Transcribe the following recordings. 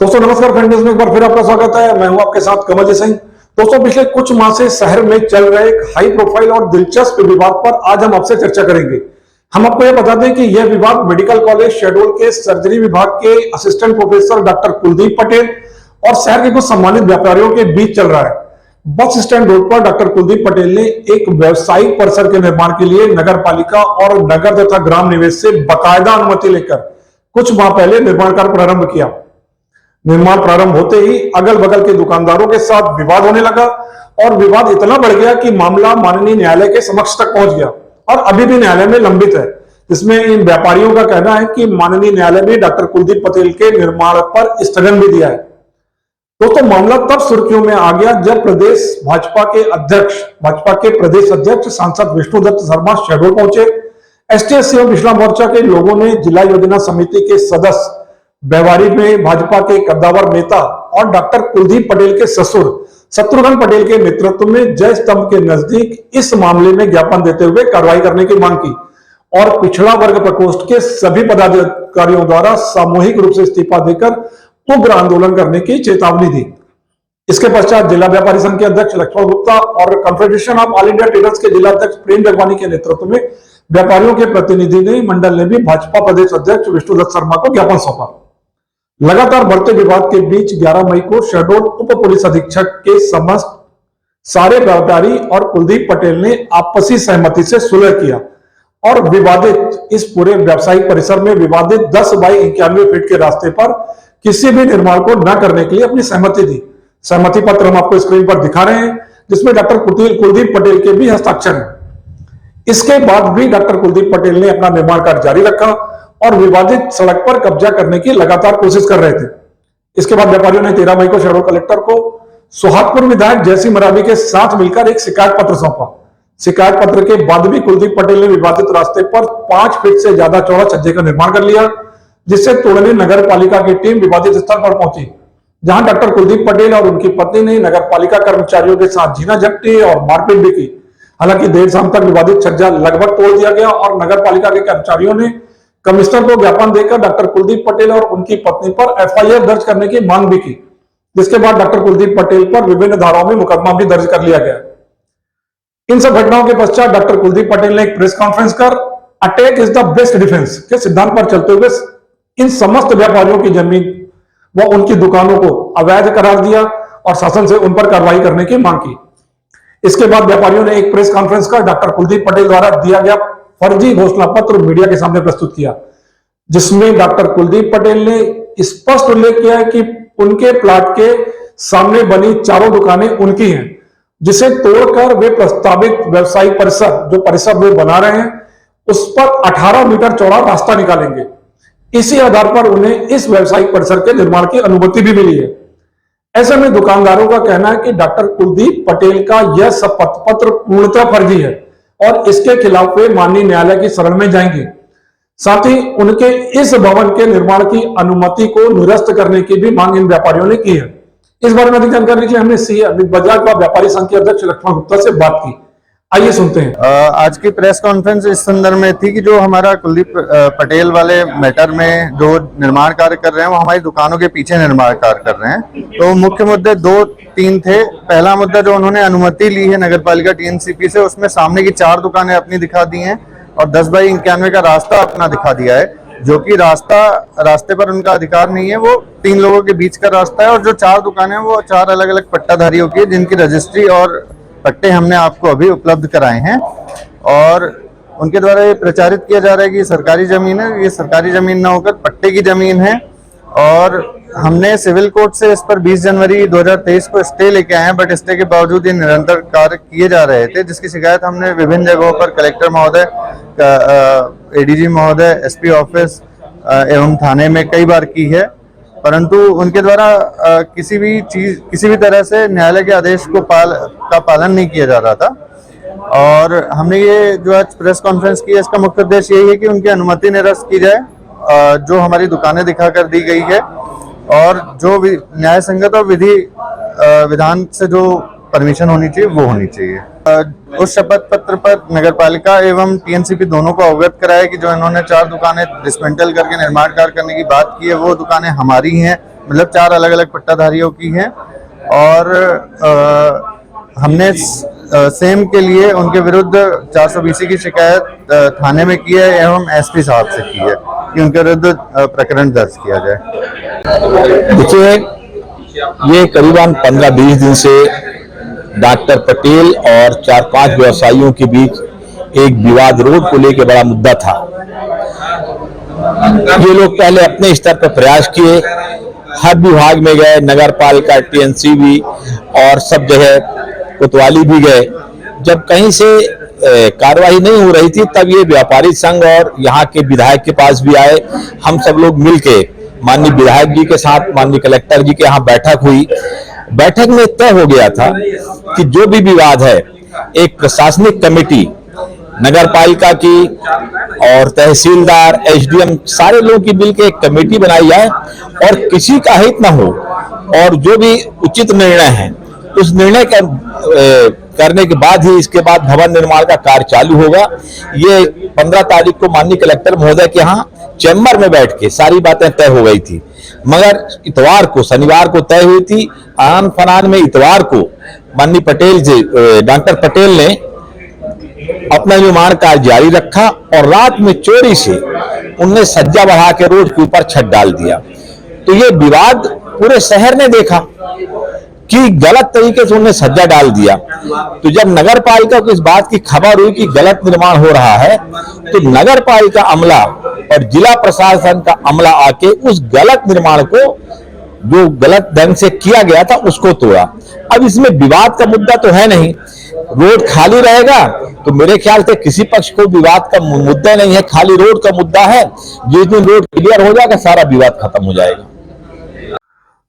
दोस्तों नमस्कार friend news में एक बार फिर आपका स्वागत है। मैं हूं आपके साथ कमल सिंह। दोस्तों पिछले कुछ माह से शहर में चल रहे एक हाई प्रोफाइल और दिलचस्प विवाद पर आज हम आपसे चर्चा करेंगे। हम आपको यह बता दें कि यह विवाद मेडिकल कॉलेज शहडोल के सर्जरी विभाग के assistant professor doctor Kuldeep Patel और शहर के कुछ सम्मानित व्यापारियों के बीच चल रहा है। बस स्टैंड रोड पर डॉक्टर कुलदीप पटेल ने एक व्यावसायिक परिसर के निर्माण के लिए नगर पालिका और नगर तथा ग्राम निवेश से बाकायदा अनुमति लेकर कुछ माह पहले निर्माण कार्य प्रारंभ किया। निर्माण प्रारंभ होते ही अगल बगल के दुकानदारों के साथ विवाद होने लगा और विवाद इतना बढ़ गया कि मामला माननीय न्यायालय के समक्ष तक पहुंच गया और अभी भी न्यायालय में लंबित है। इसमें इन व्यापारियों का कहना है कि माननीय न्यायालय ने डॉक्टर कुलदीप पटेल के निर्माण पर स्थगन भी दिया है। दोस्तों मामला तब सुर्खियों में आ गया जब भाजपा के प्रदेश अध्यक्ष सांसद विष्णुदत्त शर्मा शहडोल पहुंचे। एसटी-एससी एवं पिछड़ा मोर्चा के लोगों ने जिला योजना समिति के सदस्य व्यवहारी में भाजपा के कद्दावर नेता और डॉक्टर कुलदीप पटेल के ससुर शत्रुघ्न पटेल के नेतृत्व में जय स्तंभ के नजदीक इस मामले में ज्ञापन देते हुए कार्रवाई करने की मांग की और पिछड़ा वर्ग प्रकोष्ठ के सभी पदाधिकारियों द्वारा सामूहिक रूप से इस्तीफा देकर उग्र आंदोलन करने की चेतावनी दी। इसके पश्चात जिला व्यापारी संघ के अध्यक्ष लक्ष्मण गुप्ता और confederation of all India traders के जिला अध्यक्ष प्रेम जगवानी के नेतृत्व में व्यापारियों के प्रतिनिधि मंडल ने भी भाजपा प्रदेश अध्यक्ष विष्णुदत्त शर्मा को ज्ञापन सौंपा। लगातार बढ़ते विवाद के बीच 11 मई को शहडोल उप पुलिस अधीक्षक के समस्त सारे व्यापारी और कुलदीप पटेल ने आपसी सहमति से सुलह किया और विवादित इस पूरे व्यावसायिक परिसर में विवादित 10 बाई 91 फीट के रास्ते पर किसी भी निर्माण को न करने के लिए अपनी सहमति दी। सहमति पत्र हम आपको स्क्रीन पर दिखा रहे हैं जिसमें डॉक्टर कुलदीप पटेल के भी हस्ताक्षर हैं। इसके बाद भी डॉक्टर कुलदीप पटेल ने अपना निर्माण कार्य जारी रखा और विवादित सड़क पर कब्जा करने की लगातार कोशिश कर रहे थे। इसके बाद व्यापारियों ने 13 मई को शहडोल कलेक्टर को सोहागपुर विधायक जयसिंह मरावी के साथ मिलकर एक शिकायत पत्र सौंपा। शिकायत पत्र के बाद भी कुलदीप पटेल ने विवादित रास्ते पर 5 फीट से ज्यादा चौड़ा छज्जे का निर्माण कर लिया, जिससे तोड़ने नगर पालिका की टीम विवादित स्थल पर पहुंची, जहां डॉक्टर कुलदीप पटेल और उनकी पत्नी ने नगर पालिका कर्मचारियों के साथ झीना झपटी और मारपीट भी की। हालांकि देर शाम तक विवादित छज्जा लगभग तोड़ दिया गया और नगर पालिका के कर्मचारियों ने कमिश्नर को ज्ञापन देकर डॉक्टर कुलदीप पटेल और उनकी पत्नी पर एफआईआर दर्ज करने की मांग भी की, जिसके बाद डॉक्टर कुलदीप पटेल पर विभिन्न धाराओं में मुकदमा भी दर्ज कर लिया गया। इन सब घटनाओं के पश्चात डॉक्टर कुलदीप पटेल ने एक प्रेस कॉन्फ्रेंस कर attack is the best defence के सिद्धांत पर चलते हुए इन समस्त व्यापारियों की जमीन व उनकी दुकानों को अवैध करार दिया और शासन से उन पर कार्रवाई करने की मांग की। इसके बाद व्यापारियों ने एक प्रेस कॉन्फ्रेंस कर डॉक्टर कुलदीप पटेल द्वारा दिया गया फर्जी घोषणा पत्र मीडिया के सामने प्रस्तुत किया, जिसमें डॉक्टर कुलदीप पटेल ने स्पष्ट उल्लेख किया है कि उनके प्लाट के सामने बनी चारों दुकानें उनकी हैं, जिसे तोड़कर वे प्रस्तावित व्यवसायिक परिसर जो परिसर वे बना रहे हैं उस पर 18 मीटर चौड़ा रास्ता निकालेंगे। इसी आधार पर उन्हें इस व्यवसायिक परिसर के निर्माण की अनुमति भी मिली है। ऐसे में दुकानदारों का कहना है कि डॉक्टर कुलदीप पटेल का यह शपथ पत्र पूर्णतः फर्जी है और इसके खिलाफ वे माननीय न्यायालय की शरण में जाएंगे। साथ ही उनके इस भवन के निर्माण की अनुमति को निरस्त करने की भी मांग इन व्यापारियों ने की है। इस बारे में अधिक जानकारी के लिए हमने सीए अमित बजाज व व्यापारी संघ के अध्यक्ष लक्ष्मण गुप्ता से बात की। आइए सुनते हैं। आज की प्रेस कॉन्फ्रेंस इस संदर्भ में थी कि जो हमारा कुलदीप पटेल वाले मैटर में जो निर्माण कार्य कर रहे हैं वो हमारी दुकानों के पीछे निर्माण कार्य कर रहे हैं। तो मुख्य मुद्दे 2-3 थे। पहला मुद्दा जो उन्होंने अनुमति ली है नगर पालिका टीएनसीपी से, उसमें सामने की 4 दुकानें अपनी दिखा दी हैं और 10 बाई 91 का रास्ता अपना दिखा दिया है, जो कि रास्ते पर उनका अधिकार नहीं है। वो 3 लोगों के बीच का रास्ता है और जो 4 दुकानें हैं वो 4 अलग अलग पट्टाधारियों की, जिनकी रजिस्ट्री और पट्टे हमने आपको अभी उपलब्ध कराए हैं और उनके द्वारा ये प्रचारित किया जा रहा है कि सरकारी जमीन है। ये सरकारी जमीन ना होकर पट्टे की जमीन है और हमने सिविल कोर्ट से इस पर 20 जनवरी 2023 को स्टे लेके आए हैं, बट स्टे के बावजूद ये निरंतर कार्य किए जा रहे थे, जिसकी शिकायत हमने विभिन्न जगहों पर कलेक्टर महोदय, एडीजी महोदय, एसपी ऑफिस एवं थाने में कई बार की है, परंतु उनके द्वारा किसी भी तरह से न्यायालय के आदेश को पालन नहीं किया जा रहा था। और हमने ये जो आज प्रेस कॉन्फ्रेंस की है इसका मुख्य उद्देश्य यही है कि उनकी अनुमति निरस्त की जाए, जो हमारी दुकानें दिखाकर दी गई है और जो न्याय संगत और विधान से जो परमिशन होनी चाहिए वो होनी चाहिए। उस शपथ पत्र पर नगर पालिका एवं टीएनसीपी दोनों को अवगत कराया कि जो इन्होंने 4 दुकानें डिसमेंटल करके निर्माण कार्य करने की बात की है वो दुकानें हमारी हैं, मतलब 4 अलग अलग पट्टाधारियों की हैं और हमने सेम के लिए उनके विरुद्ध 420 की शिकायत थाने में की है एवं एसपी साहब से की है कि उनके विरुद्ध प्रकरण दर्ज किया जाए। देखिए, ये करीबन 15-20 दिन से डॉक्टर पटेल और 4-5 व्यवसायियों के बीच एक विवाद रोड को लेकर बड़ा मुद्दा था। ये लोग पहले अपने स्तर पर प्रयास किए, हर विभाग में गए, नगर पालिका, टीएनसीबी और सब जगह कोतवाली भी गए। जब कहीं से कार्रवाई नहीं हो रही थी तब ये व्यापारी संघ और यहाँ के विधायक के पास भी आए। हम सब लोग मिलके माननीय विधायक जी के साथ माननीय कलेक्टर जी के यहाँ बैठक हुई। बैठक में तय हो गया था कि जो भी विवाद है एक प्रशासनिक कमेटी नगर पालिका की और तहसीलदार, एसडीएम सारे लोगों की मिलकर एक कमेटी बनाई जाए और किसी का हित न हो और जो भी उचित निर्णय है उस निर्णय करने के बाद ही इसके बाद भवन निर्माण का कार्य चालू होगा। ये 15 तारीख को माननीय कलेक्टर महोदय के यहाँ चैम्बर में बैठ के सारी बातें तय हो गई थी, मगर इतवार को, शनिवार को तय हुई थी। आन फनान में इतवार को माननीय पटेल जी, डॉक्टर पटेल ने अपना निर्माण कार्य जारी रखा और रात में चोरी से उनने सज्जा बढ़ा के रोड के ऊपर छत डाल दिया। तो ये विवाद पूरे शहर ने देखा कि गलत तरीके से उन्हें सज्जा डाल दिया। तो जब नगर पालिका को इस बात की खबर हुई कि गलत निर्माण हो रहा है तो नगर पालिका अमला और जिला प्रशासन का अमला आके उस गलत निर्माण को, जो गलत ढंग से किया गया था, उसको तोड़ा। अब इसमें विवाद का मुद्दा तो है नहीं, रोड खाली रहेगा तो मेरे ख्याल से किसी पक्ष को विवाद का मुद्दा नहीं है, खाली रोड का मुद्दा है। जिस दिन रोड क्लियर हो जाएगा सारा विवाद खत्म हो जाएगा।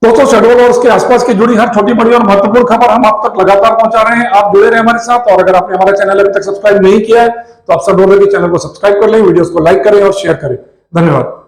दोस्तों, शहडोल और उसके आसपास की जुड़ी हर छोटी बड़ी और महत्वपूर्ण खबर हम आप तक लगातार पहुंचा रहे हैं। आप जुड़े रहे हमारे साथ और अगर आपने हमारा चैनल अभी तक सब्सक्राइब नहीं किया है तो आप शहडोल के चैनल को सब्सक्राइब कर लें, वीडियोस को लाइक करें और शेयर करें। धन्यवाद।